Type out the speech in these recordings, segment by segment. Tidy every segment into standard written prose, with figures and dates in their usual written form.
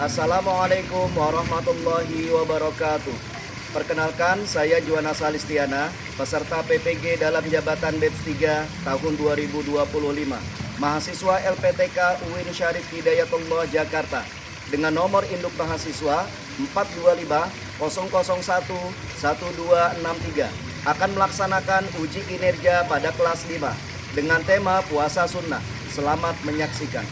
Assalamualaikum warahmatullahi wabarakatuh. Perkenalkan, saya Juwana Salistiana, peserta PPG dalam jabatan BEPS 3 tahun 2025, mahasiswa LPTK UIN Syarif Hidayatullah Jakarta, dengan nomor induk mahasiswa 425-001-1263, akan melaksanakan uji kinerja pada kelas 5 dengan tema puasa sunnah. Selamat menyaksikan.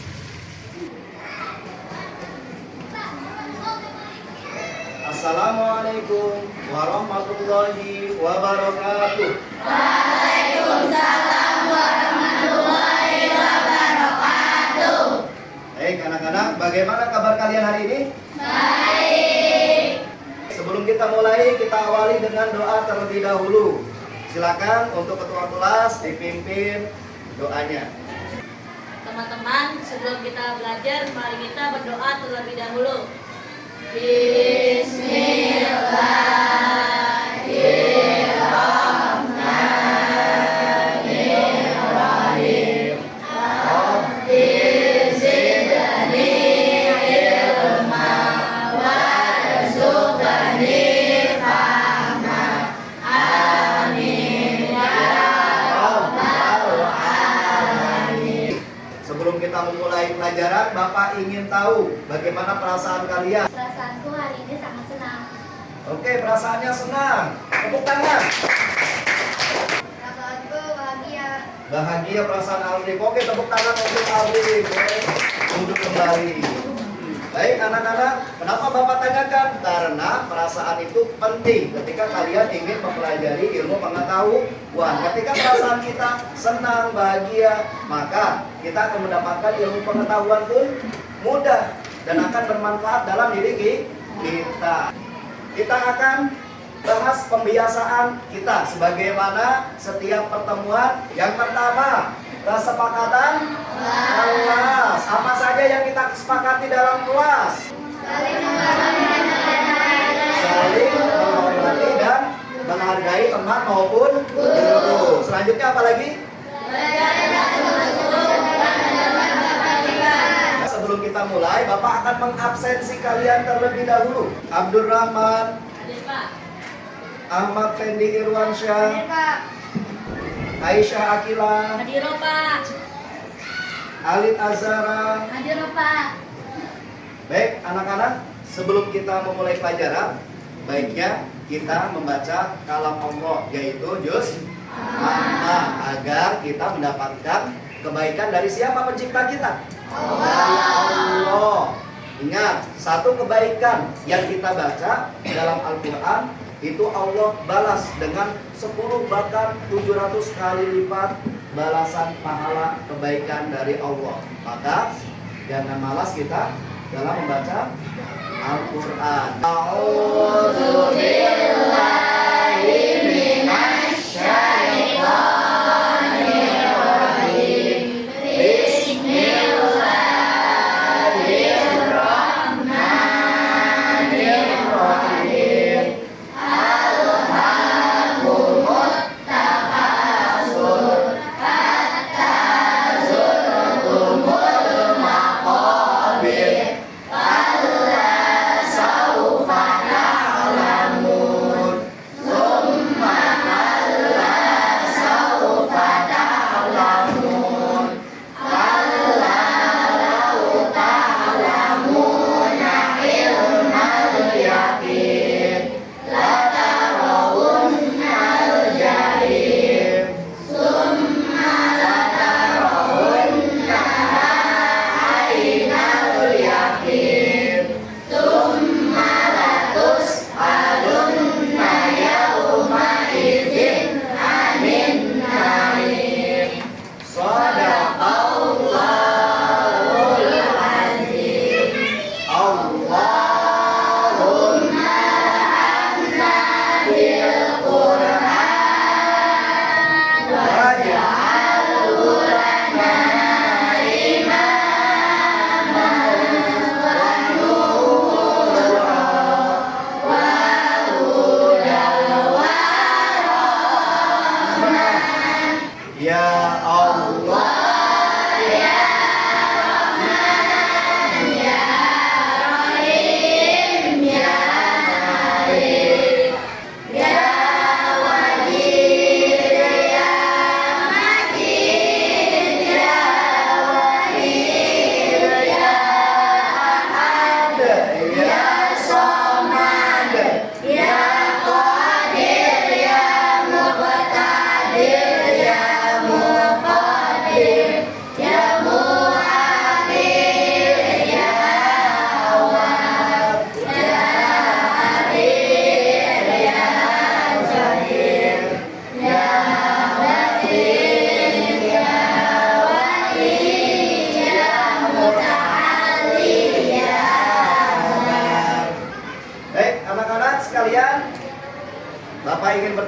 Assalamualaikum warahmatullahi wabarakatuh. Waalaikumsalam warahmatullahi wabarakatuh. Baik anak-anak, bagaimana kabar kalian hari ini? Baik. Sebelum kita mulai, kita awali dengan doa terlebih dahulu. Silakan untuk ketua kelas dipimpin doanya. Teman-teman, sebelum kita belajar, mari kita berdoa terlebih dahulu. Bismillahirrahmanirrahim. Rabbi zidni ilma warzuqni fahma. Amin ya rabbal alamin. Sebelum kita memulai pelajaran, Bapak ingin tahu bagaimana perasaan kalian. Perasaanku hari ini sangat senang. Oke, perasaannya senang. Tepuk tangan. Perasaanku bahagia. Bahagia perasaan Aldi. Oke, tepuk tangan untuk Aldi. Boleh duduk kembali. Baik anak-anak, kenapa Bapak tanyakan? Karena perasaan itu penting ketika kalian ingin mempelajari ilmu pengetahuan. Ketika perasaan kita senang, bahagia, maka kita akan mendapatkan ilmu pengetahuan pun mudah dan akan bermanfaat dalam diri kita. Kita akan bahas pembiasaan kita sebagaimana setiap pertemuan. Yang pertama, kesepakatan kelas. Apa saja yang kita sepakati dalam kelas? Saling menghormati dan menghargai teman maupun guru. Selanjutnya apa lagi? Sebelum kita mulai, Bapak akan mengabsensi kalian terlebih dahulu. Abdurrahman, Hadir, Pak. Ahmad Fendi Irwansyah, Aisyah Akila, Hadir, Pak. Alin Azara. Hadir, Pak. Baik anak-anak, sebelum kita memulai pelajaran, baiknya kita membaca kalam Allah, yaitu juz amma, agar kita mendapatkan kebaikan dari siapa pencipta kita? Allah. Ingat, satu kebaikan yang kita baca dalam Al-Quran itu Allah balas dengan 10 bahkan 700 kali lipat balasan pahala kebaikan dari Allah. Maka jangan malas kita dalam membaca Al-Quran. A'udzu billahi minasy syaithanir rajim. Bismillahirrahmanirrahim. Alhaakumut takasur hatta zurtumul maqabir. Kalla saufa ta'lamun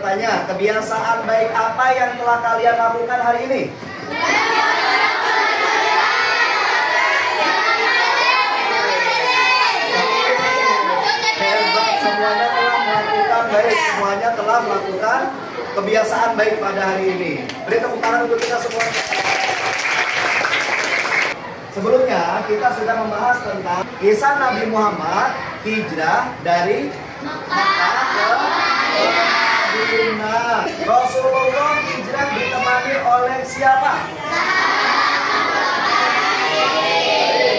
bertanya, kebiasaan baik apa yang telah kalian lakukan hari ini? Hebat, semuanya telah melakukan baik, semuanya telah melakukan kebiasaan baik pada hari ini. Beri tepuk tangan untuk kita semua. Sebelumnya kita sudah membahas tentang kisah Nabi Muhammad hijrah dari Makkah ke Madinah. Rasulullah hijrah ditemani oleh siapa?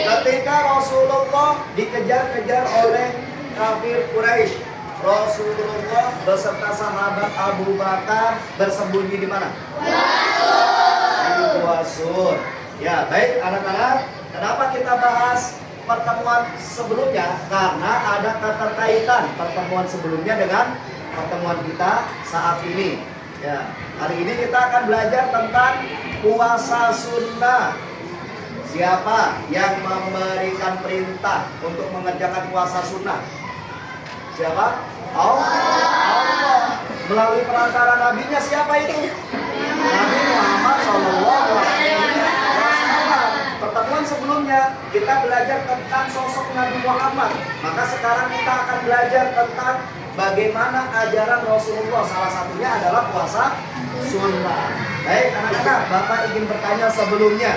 Ketika Rasulullah dikejar-kejar oleh kafir Quraisy, Rasulullah beserta sahabat Abu Bakar bersembunyi di mana? Di Gua Sur. Ya, baik anak-anak, kenapa kita bahas pertemuan sebelumnya? Karena ada keterkaitan pertemuan sebelumnya dengan pertemuan kita saat ini. Ya, hari ini kita akan belajar tentang puasa sunnah. Siapa yang memberikan perintah untuk mengerjakan puasa sunnah? Siapa? Allah. Melalui perantara nabinya siapa itu? Nabi Muhammad SAW. Pertemuan sebelumnya kita belajar tentang sosok Nabi Muhammad. Maka sekarang kita akan belajar tentang bagaimana ajaran Rasulullah. Salah satunya adalah puasa sunnah. Baik anak-anak, Bapak ingin bertanya sebelumnya,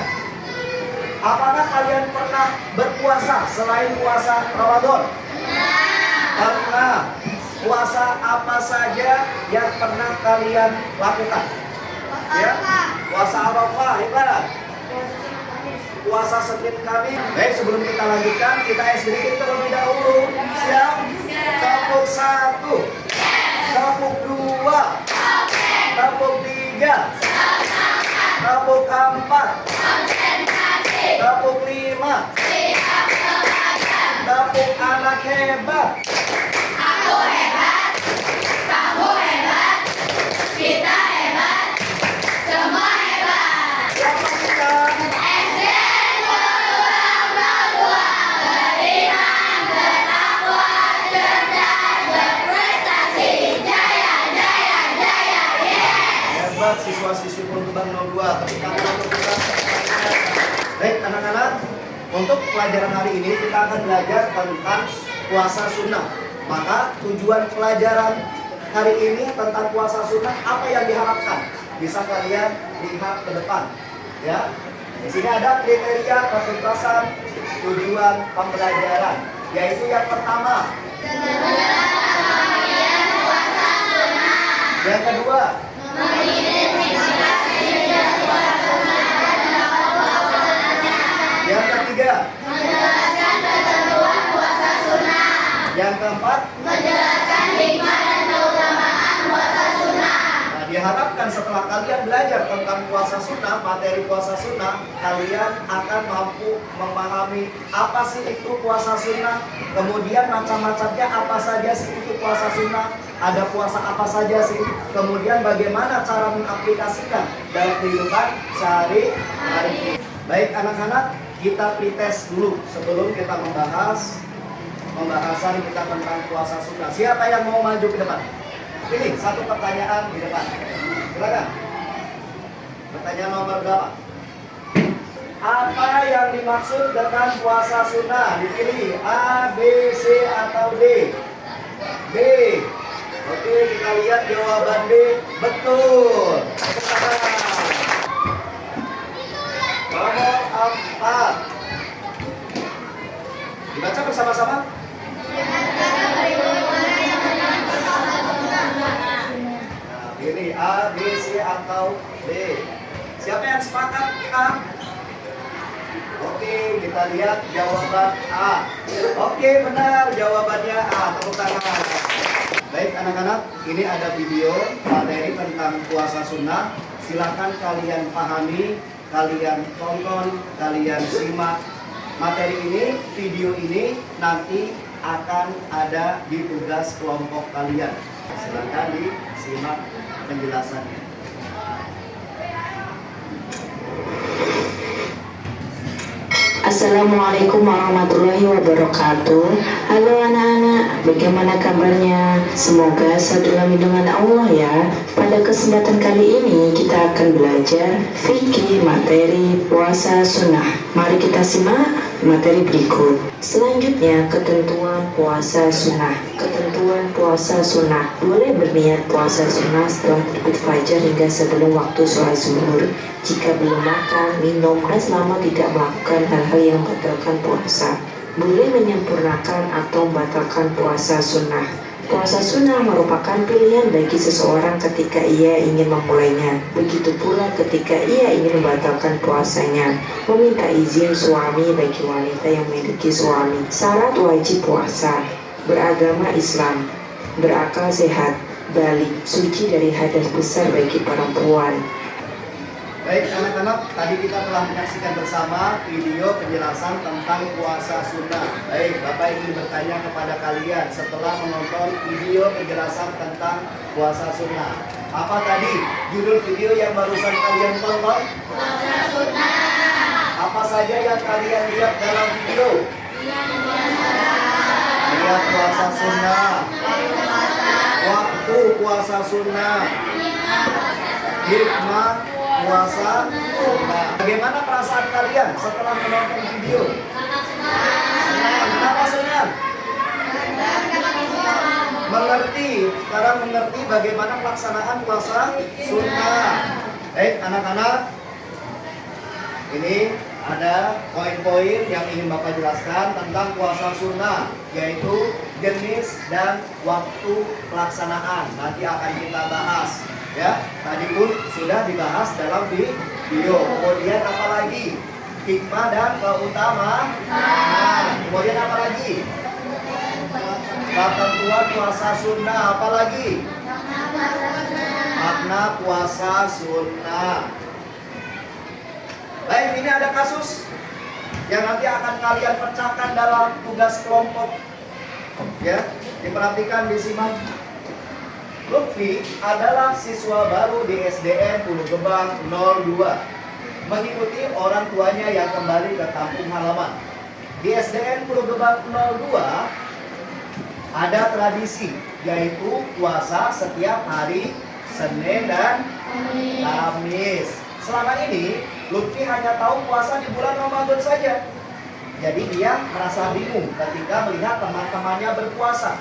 apakah kalian pernah berpuasa selain puasa Ramadan? Pernah. Puasa apa saja yang pernah kalian lakukan? Ya, puasa Arafah, hebat. Puasa Senin Kamis. Baik, sebelum kita lanjutkan, kita sedikit terlebih dahulu. Siap? Tepuk 1, tepuk 2, tepuk 3, tepuk 4, tepuk 5, tepuk anak hebat. Aku hebat, kamu hebat, kita hebat, semua hebat. Siapa kita? Siswa-siswi Polkebang 02. Ketika baik anak-anak, untuk pelajaran hari ini kita akan belajar tentang puasa sunnah. Maka tujuan pelajaran hari ini tentang puasa sunnah, apa yang diharapkan? Bisa kalian lihat ke depan, ya. Di sini ada kriteria ketuntasan tujuan pembelajaran, yaitu yang pertama, yang kedua, yang ketiga, Menjelaskan ketentuan puasa sunnah. yang keempat, Menjelaskan hikmah dan keutamaan puasa sunnah. nah, diharapkan setelah kalian belajar tentang puasa sunnah, materi puasa sunnah, kalian akan mampu memahami apa sih itu puasa sunnah, kemudian macam-macamnya apa saja sih itu puasa sunnah, ada puasa apa saja sih, kemudian bagaimana cara mengaplikasikan dalam kehidupan sehari-hari. Baik anak-anak, kita pretest dulu sebelum kita membahas pembahasan kita tentang puasa sunnah. Siapa yang mau maju ke depan? Pilih satu pertanyaan di depan. Silakan. Pertanyaan nomor berapa? Apa yang dimaksud dengan puasa sunnah? Dipilih A, B, C atau D. B. Oke, kita lihat jawaban B. Betul. Nomor 4. Dibaca bersama-sama. Nah, pilih A, B, C atau D. Siapa yang sepakat A? Oke, kita lihat jawaban A. Oke, benar jawabannya A. Tepuk tangan. Baik anak-anak, ini ada video materi tentang puasa sunnah. Silakan kalian pahami, kalian tonton, kalian simak. Materi ini, video ini nanti akan ada di tugas kelompok kalian. Silakan disimak penjelasannya. Assalamualaikum warahmatullahi wabarakatuh. Halo anak-anak, bagaimana kabarnya? Semoga selalu dalam lindungan Allah ya. Pada kesempatan kali ini kita akan belajar fikih materi puasa sunnah. Mari kita simak materi berikut. Selanjutnya, ketentuan puasa sunnah. Ketentuan puasa sunnah: boleh berniat puasa sunnah setelah terbit fajar hingga sebelum waktu sholat zuhur jika belum makan, minum, dan selama tidak melakukan hal-hal yang membatalkan puasa. Boleh menyempurnakan atau membatalkan puasa sunnah. Puasa sunnah merupakan pilihan bagi seseorang ketika ia ingin memulainya. Begitu pula ketika ia ingin membatalkan puasanya. Meminta izin suami bagi wanita yang memiliki suami. Syarat wajib puasa: beragama Islam, berakal sehat, balik, suci dari hadas besar bagi perempuan. Baik anak-anak, tadi kita telah menyaksikan bersama video penjelasan tentang puasa sunnah. Baik, Bapak ingin bertanya kepada kalian setelah menonton video penjelasan tentang puasa sunnah. Apa tadi judul video yang barusan kalian tonton? Puasa sunnah. Apa saja yang kalian lihat dalam video? Lihat puasa sunnah, waktu puasa sunnah, hikmah puasa sunnah. Bagaimana perasaan kalian setelah menonton video? Senang. Kenapa senang? Mengerti. Sekarang mengerti bagaimana pelaksanaan puasa sunnah. Baik anak-anak, ini ada poin-poin yang ingin Bapak jelaskan tentang puasa sunnah, yaitu jenis dan waktu pelaksanaan. Nanti akan kita bahas. Ya, tadi pun sudah dibahas dalam video. Kemudian apa lagi? Hikmah dan keutamaan. Kemudian apa lagi? Ketentuan puasa sunnah. Apa lagi? Makna puasa sunnah. Baik, ini ada kasus yang nanti akan kalian pecahkan dalam tugas kelompok. Ya, diperhatikan, disimak. Lutfi adalah siswa baru di SDN Pulau Gebang 02, mengikuti orang tuanya yang kembali ke kampung halaman. Di SDN Pulau Gebang 02 ada tradisi, yaitu puasa setiap hari Senin dan Kamis. Selama ini Lutfi hanya tahu puasa di bulan Ramadan saja. Jadi dia merasa bingung ketika melihat teman-temannya berpuasa.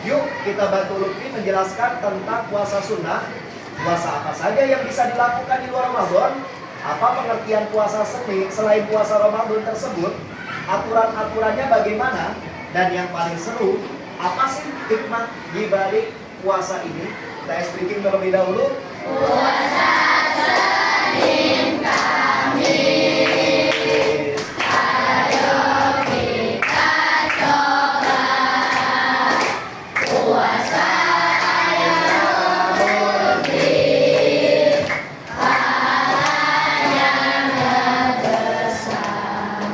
Yuk kita bantu Lutfi menjelaskan tentang puasa sunnah. Puasa apa saja yang bisa dilakukan di luar Ramadan? Apa pengertian puasa selain puasa Ramadan tersebut? Aturan-aturannya bagaimana? Dan yang paling seru, apa sih hikmah di balik puasa ini? Kita explain terlebih dahulu. Puasa Senin Kamis. Ayo kita coba. Puasa ayam putih. Pahalanya besar.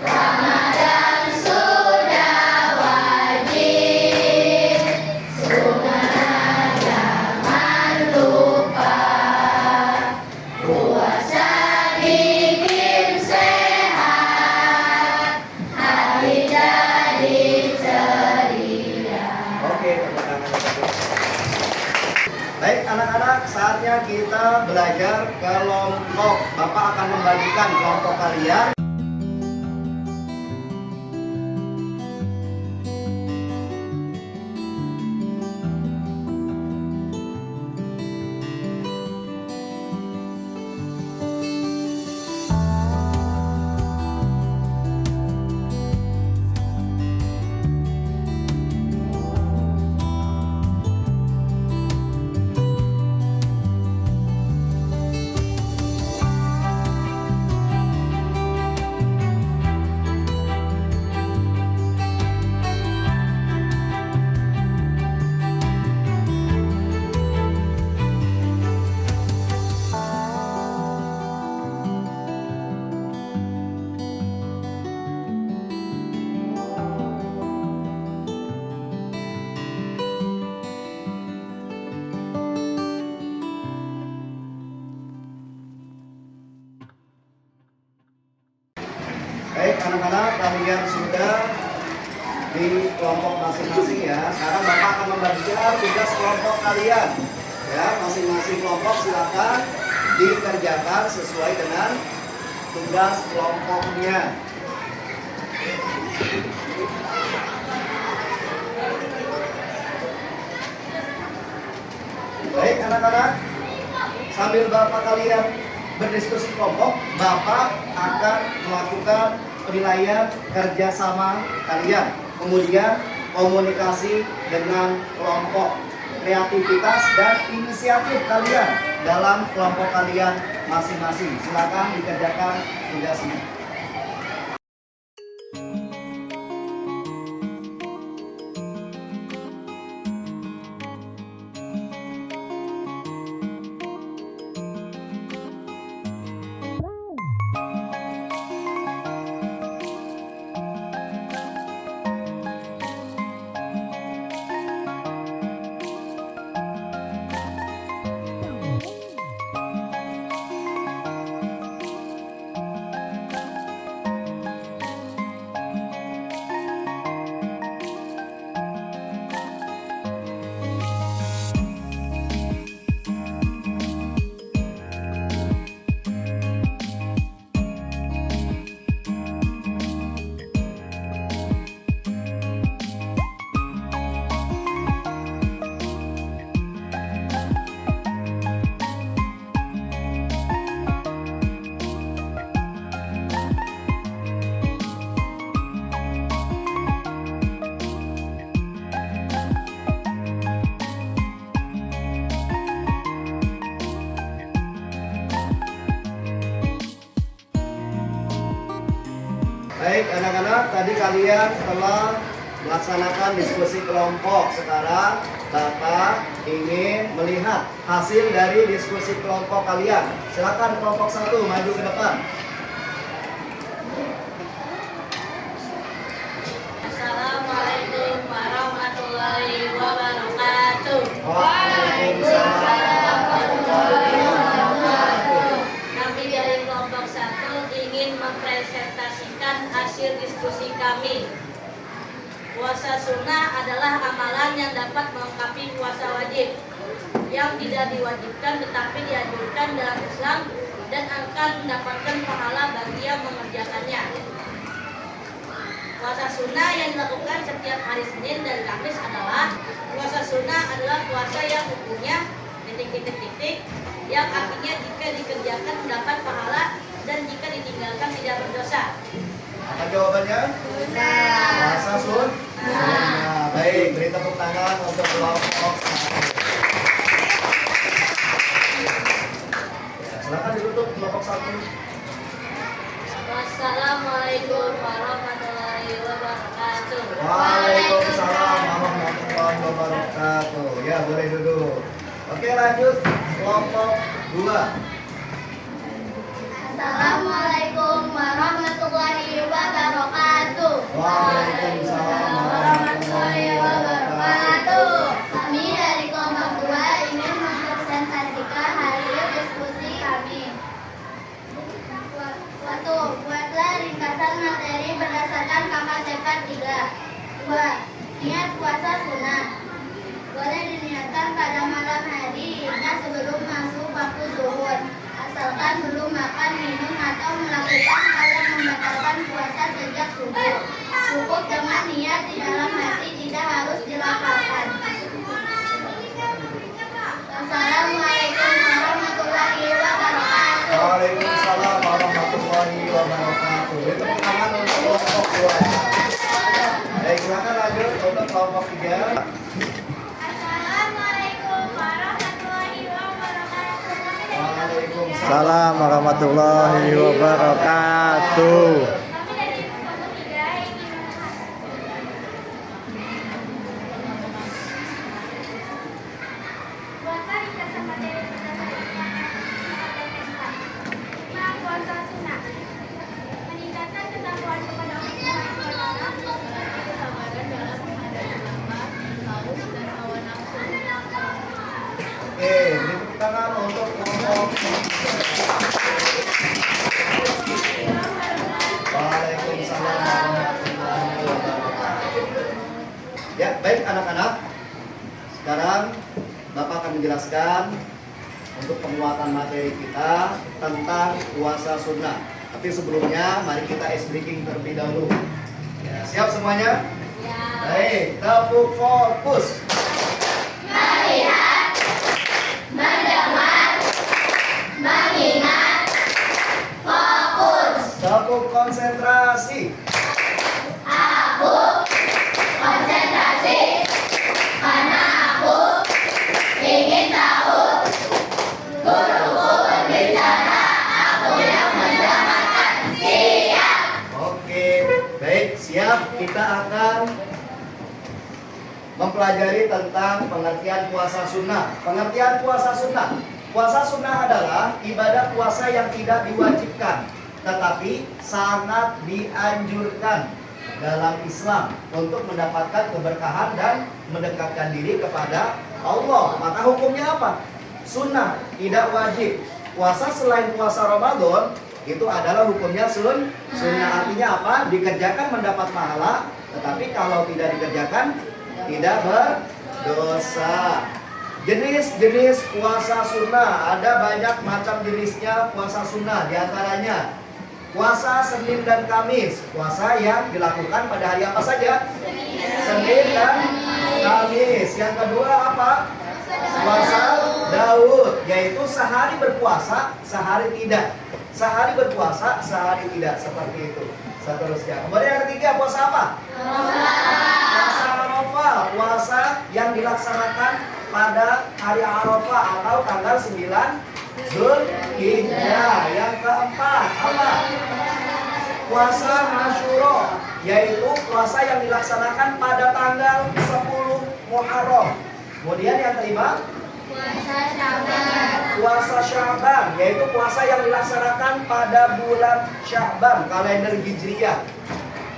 Ramadan sudah wajib. Sunnah jangan lupa. Puasa bikin sehat, hati jadi ceria. Oke, tepuk tangan. Baik anak-anak, saatnya kita belajar kelompok. Bapak akan membagikan kelompok kalian. kalian sudah di kelompok masing-masing ya. Sekarang Bapak akan membagikan tugas kelompok kalian. Ya, masing-masing kelompok silakan dikerjakan sesuai dengan tugas kelompoknya. Baik anak-anak, sambil Bapak kalian berdiskusi kelompok, Bapak akan melakukan penilaian kerjasama kalian, kemudian komunikasi dengan kelompok, kreativitas dan inisiatif kalian dalam kelompok kalian masing-masing. Silakan dikerjakan tugasnya. Baik anak-anak, tadi kalian telah melaksanakan diskusi kelompok. Sekarang Bapak ingin melihat hasil dari diskusi kelompok kalian. Silakan kelompok 1 maju ke depan. Assalamualaikum warahmatullahi wabarakatuh. Waalaikumsalam warahmatullahi wabarakatuh. Kami dari kelompok 1 ingin mempresentasikan hasil diskusi kami. Puasa sunnah adalah amalan yang dapat melengkapi puasa wajib, yang tidak diwajibkan tetapi dianjurkan dalam Islam dan akan mendapatkan pahala bagi yang mengerjakannya. Puasa sunnah yang dilakukan setiap hari Senin dan Kamis adalah puasa sunnah adalah puasa yang hukumnya titik-titik-titik, yang artinya jika dikerjakan mendapat pahala dan jika ditinggalkan tidak berdosa. Apa jawabannya? Puasa sunnah. Baik, beri tepuk tangan untuk kelompok 1. Ya, silakan ditutup kelompok 1. Wassalamualaikum warahmatullahi wabarakatuh. Waalaikumsalam warahmatullahi wabarakatuh. Ya, boleh duduk. Oke, lanjut kelompok 2. Assalamualaikum warahmatullahi wabarakatuh. Waalaikumsalam warahmatullahi wabarakatuh. Kami dari kelompok 2 ingin mempresentasikan hasil diskusi kami. 1. Buatlah ringkasan materi berdasarkan KKTK 3. 2. Niat puasa sunnah. Boleh diniatkan pada malam hari hingga sebelum masuk waktu zuhur, asalkan belum makan, minum, atau melakukan hal yang membatalkan puasa sejak subuh. Cukup dengan niat di dalam hati, tidak harus dilafalkan. Assalamualaikum warahmatullahi wabarakatuh. Waalaikumsalam warahmatullahi wabarakatuh. Beri tepuk tangan untuk kelompok 2. Baik, silakan lanjut untuk kelompok 3. Assalamualaikum warahmatullahi wabarakatuh. Waalaikumsalam Salam warahmatullahi wabarakatuh. Kami dari kelompok 3 ingin buatlah ringkasan materi berdasarkan KKTK 4. 5. Puasa sunnah. Meningkatkan ketakwaan kepada Allah Subhanahu wa Ta'ala, kesabaran dalam menghadapi lapar, haus, dan hawa nafsu. Oke, beri tepuk tangan untuk kelompok. Waalaikumsalam warahmatullahi anak-anak, sekarang Bapak akan menjelaskan untuk penguatan materi kita tentang puasa sunnah. Tapi sebelumnya mari kita ice breaking terlebih dahulu. Ya, siap semuanya? Ya. Baik, tepuk fokus. Melihat, mendengar, mengingat, fokus. Tepuk konsentrasi. Aku konsentrasi karena aku ingin tahu. Guruku berbicara, aku yang mendengarkan. Siap. Oke, baik, siap. Kita akan mempelajari tentang pengertian puasa sunnah. Pengertian puasa sunnah. Puasa sunnah adalah ibadah puasa yang tidak diwajibkan, tetapi sangat dianjurkan dalam Islam untuk mendapatkan keberkahan dan mendekatkan diri kepada Allah. Maka hukumnya apa? Sunnah, tidak wajib. Puasa selain puasa Ramadan itu adalah hukumnya sunnah. Artinya apa? Dikerjakan mendapat pahala, tetapi kalau tidak dikerjakan tidak berdosa. Jenis-jenis puasa sunnah, ada banyak macam jenisnya puasa sunnah. Di antaranya puasa Senin dan Kamis, puasa yang dilakukan pada hari apa saja? Senin dan Kamis. Yang kedua apa? Puasa Daud, yaitu sehari berpuasa, sehari tidak. Sehari berpuasa, sehari tidak, seperti itu. Seterusnya. Kemudian yang ketiga, puasa apa? Puasa Arafah, puasa yang dilaksanakan pada hari Arafah atau tanggal 9 Zulhijjah. Yang keempat apa? Puasa Asyura, yaitu puasa yang dilaksanakan pada tanggal 10 Muharram. Kemudian yang kelima, Puasa Syaban. puasa Sya'ban, yaitu puasa yang dilaksanakan pada bulan Sya'ban kalender Hijriyah.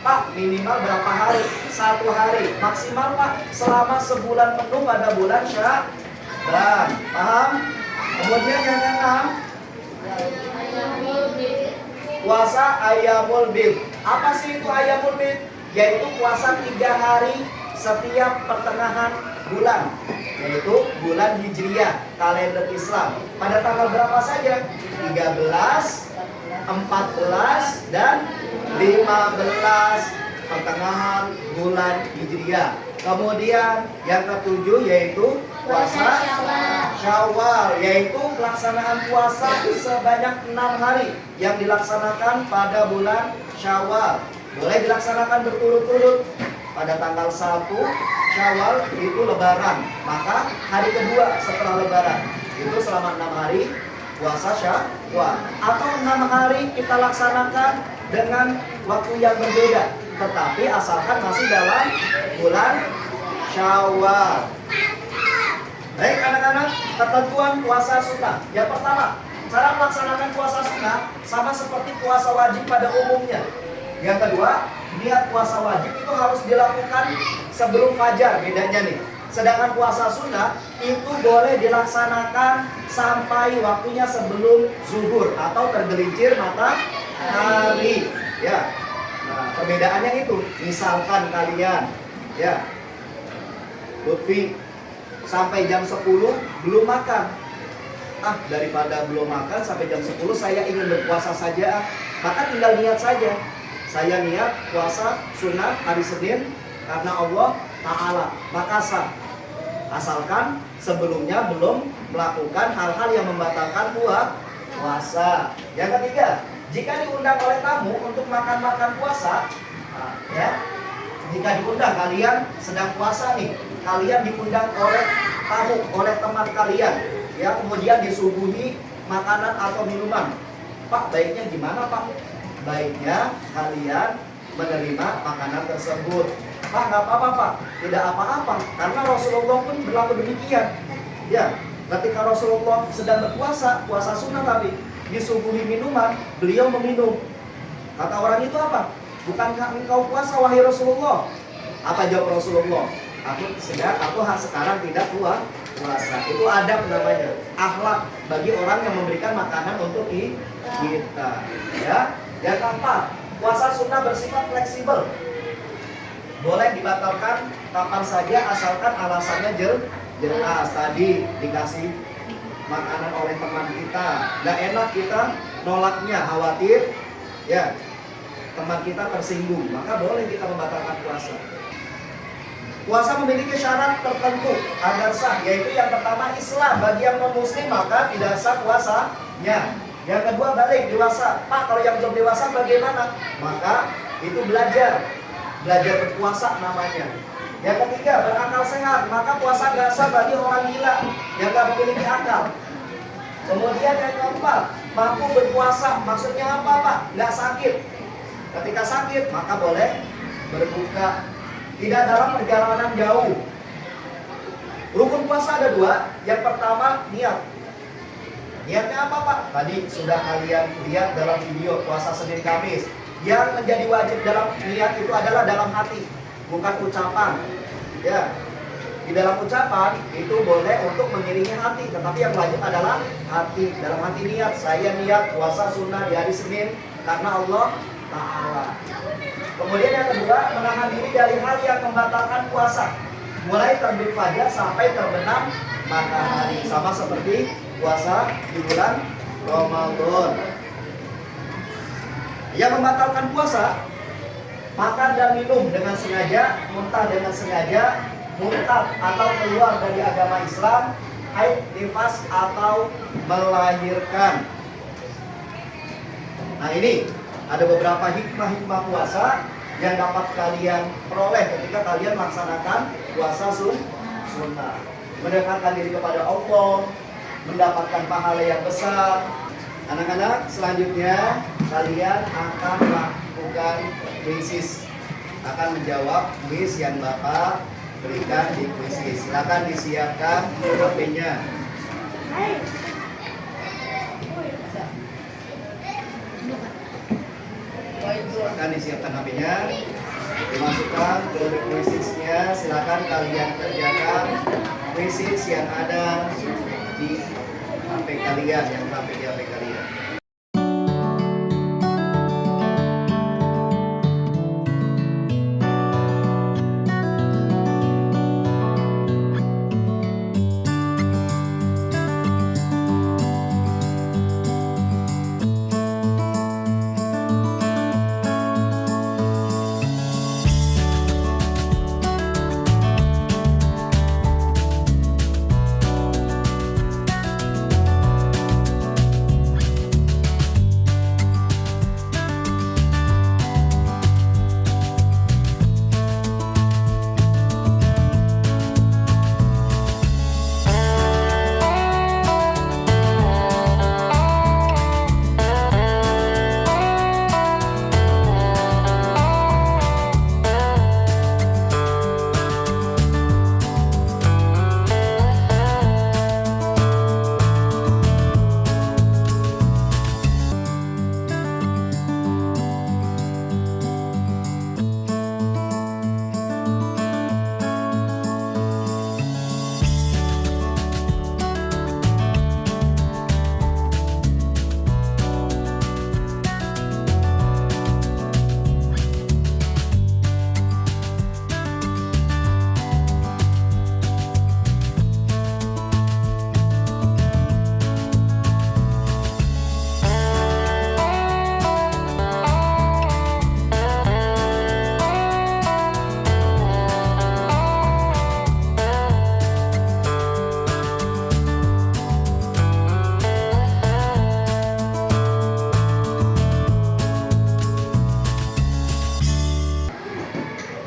Pak, minimal berapa hari? 1 hari. Maksimal Pak, selama sebulan penuh pada bulan Sya'ban. Paham? Kemudian yang keenam, puasa Ayyamul Bid. Apa sih itu Ayyamul Bid? Yaitu puasa 3 hari setiap pertengahan bulan, yaitu bulan Hijriyah kalender Islam. Pada tanggal berapa saja? 13, 14, dan 15 pertengahan bulan Hijriyah. Kemudian yang ketujuh yaitu puasa Syawal, yaitu pelaksanaan puasa sebanyak 6 hari yang dilaksanakan pada bulan Syawal. Boleh dilaksanakan berturut-turut. Pada tanggal 1 Syawal itu Lebaran, maka hari kedua setelah Lebaran itu selama 6 hari puasa Syawal. Atau 6 hari kita laksanakan dengan waktu yang berbeda, tetapi asalkan masih dalam bulan Syawal. Baik anak-anak, ketentuan puasa sunnah. Yang pertama, cara melaksanakan puasa sunnah sama seperti puasa wajib pada umumnya. Yang kedua, niat puasa wajib itu harus dilakukan sebelum fajar, bedanya nih. Sedangkan puasa sunnah itu boleh dilaksanakan sampai waktunya sebelum zuhur atau tergelincir matahari. Ya, nah perbedaannya itu. Misalkan kalian, ya, Lutfi sampai jam 10 belum makan. Daripada belum makan sampai jam 10 saya ingin berpuasa saja. Maka tinggal niat saja. Saya niat puasa sunnah hari Senin karena Allah Ta'ala, maka sah. Asalkan sebelumnya belum melakukan hal-hal yang membatalkan puasa. Yang ketiga, jika diundang oleh tamu untuk makan-makan puasa, ya, jika diundang kalian sedang puasa nih, kalian diundang oleh tamu, oleh teman kalian, ya, kemudian disuguhi makanan atau minuman. Pak, baiknya gimana Pak? Baiknya kalian menerima makanan tersebut. Pak, nggak apa-apa Pak, tidak apa-apa, karena Rasulullah pun berlaku demikian. Ya, ketika Rasulullah sedang berpuasa, puasa sunnah tapi disuguhi minuman, beliau meminum. Kata orang itu apa? Bukankah engkau puasa wahai Rasulullah? Apa jawab Rasulullah? Aku sekarang tidak puasa. Itu adab namanya, akhlak bagi orang yang memberikan makanan untuk kita. Ya. Yang keempat, puasa sunnah bersifat fleksibel. boleh dibatalkan kapan saja asalkan alasannya jelas. Tadi dikasih makanan oleh teman kita, nggak enak kita nolaknya, khawatir ya teman kita tersinggung, maka boleh kita membatalkan puasa. Puasa memiliki syarat tertentu agar sah, yaitu yang pertama Islam. Bagi yang non muslim maka tidak sah puasanya. Yang kedua balik dewasa. Pak, kalau yang belum dewasa bagaimana? Maka itu belajar berpuasa namanya. Yang ketiga berakal sehat, maka puasa nggak sah bagi orang gila yang nggak memiliki akal. Kemudian yang keempat mampu berpuasa, maksudnya apa Pak? Nggak sakit. Ketika sakit maka boleh berbuka. Tidak dalam perjalanan jauh. Rukun puasa ada dua. Yang pertama niat. Niatnya apa Pak? Tadi sudah kalian lihat dalam video puasa Senin Kamis. Yang menjadi wajib dalam niat itu adalah dalam hati, bukan ucapan. Ya, di dalam ucapan itu boleh untuk mengiringi hati, tetapi yang wajib adalah hati. Dalam hati niat, saya niat puasa sunnah di hari Senin karena Allah Ta'ala. Kemudian yang kedua, menahan diri dari hal yang membatalkan puasa, mulai terbit fajar sampai terbenam matahari, sama seperti puasa di bulan Ramadan. Yang membatalkan puasa, makan dan minum dengan sengaja, muntah dengan sengaja, murtad atau keluar dari agama Islam, haid, nifas atau melahirkan. Nah ini ada beberapa hikmah-hikmah puasa yang dapat kalian peroleh ketika kalian melaksanakan puasa sunnah. Mendekatkan diri kepada Allah, mendapatkan pahala yang besar. Anak-anak, selanjutnya kalian akan melakukan kuisis, akan menjawab kuis yang Bapak berikan di kuisis. Silakan disiapkan HP-nya. Silakan disiapkan HP-nya, dimasukkan ke kuisisnya. Silakan kalian kerjakan kuisis yang ada di HP kalian, yang sampai di HP kalian.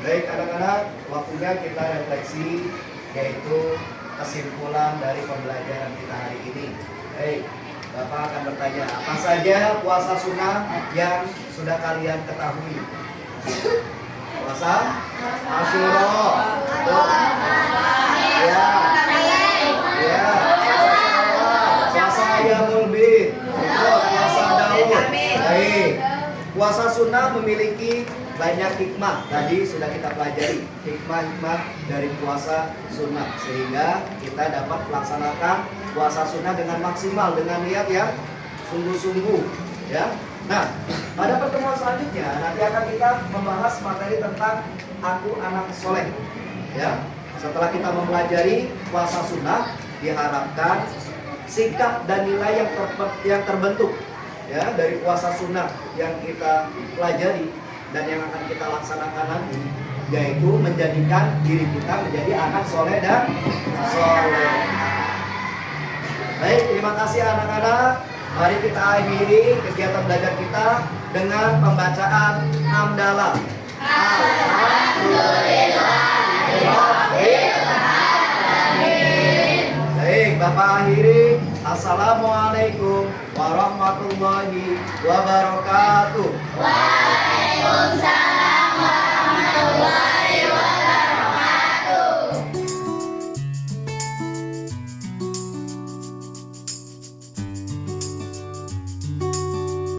Baik anak-anak, waktunya kita refleksi, yaitu kesimpulan dari pembelajaran kita hari ini. Baik, Bapak akan bertanya, apa saja puasa sunnah yang sudah kalian ketahui? Puasa Asyura, ya, ya, puasa Ayyamul Bid, puasa Daud. Baik, puasa sunnah memiliki banyak hikmah, tadi sudah kita pelajari hikmah-hikmah dari puasa sunnah, sehingga kita dapat melaksanakan puasa sunnah dengan maksimal, dengan niat yang sungguh-sungguh, ya. Nah, pada pertemuan selanjutnya nanti akan kita membahas materi tentang aku anak soleh. Ya, setelah kita mempelajari puasa sunnah, diharapkan sikap dan nilai yang terbentuk ya dari puasa sunnah yang kita pelajari dan yang akan kita laksanakan nanti, yaitu menjadikan diri kita menjadi anak soleh dan soleh. Baik, terima kasih anak-anak. Mari kita akhiri kegiatan belajar kita dengan pembacaan hamdalah. Baik, Bapak akhiri. Assalamualaikum warahmatullahi wabarakatuh.